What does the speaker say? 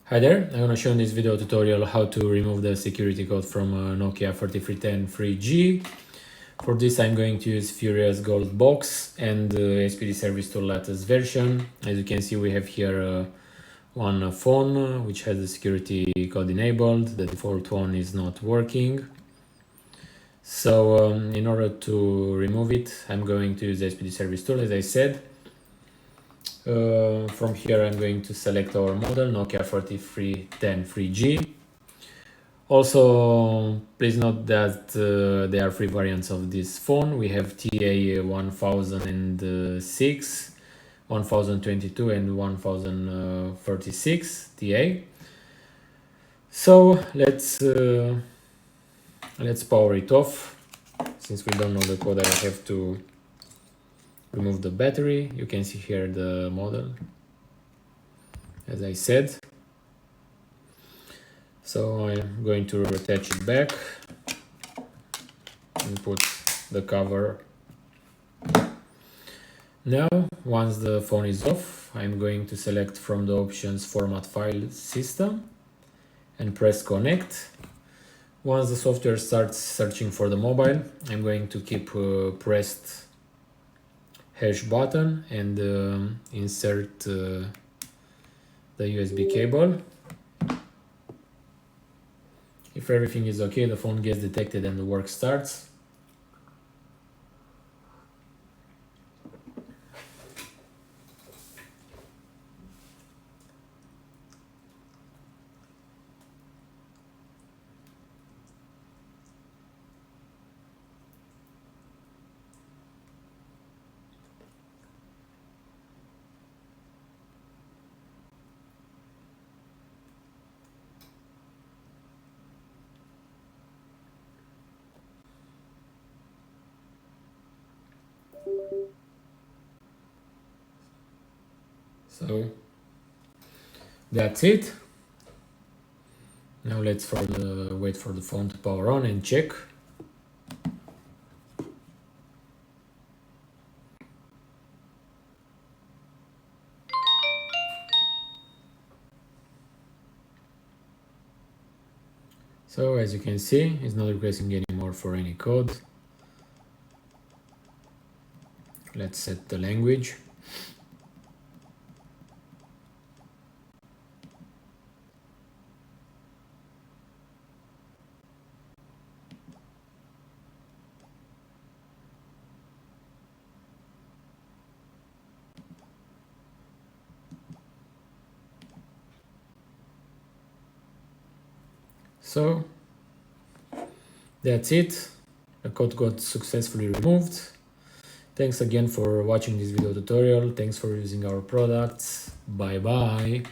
Hi there, I'm gonna show in this video tutorial how to remove the security code from Nokia 3310 3G. For this I'm going to use FURIOUSGOLD box and SPD service tool latest version. As you can see, we have here one phone which has the security code enabled. The default one is not working. So in order to remove it, I'm going to use the SPD service tool, as I said. From here I'm going to select our model Nokia 3310 3G. Also, please note that there are three variants of this phone. We have TA 1006, 1022 and 1036 TA. So let's power it off. Since we don't know the code, I have to remove the battery. You can see here the model, as I said. So I'm going to attach it back and put the cover. Now, once the phone is off, I'm going to select from the options Format File System and press Connect. Once the software starts searching for the mobile, I'm going to keep pressed hash button and insert the USB cable. If everything is okay, the phone gets detected and the work starts. So that's it. Now let's wait for the phone to power on and check. So as you can see, it's not requesting anymore for any code. Let's set the language. So that's it. The code got successfully removed. Thanks again for watching this video tutorial. Thanks for using our products. Bye bye.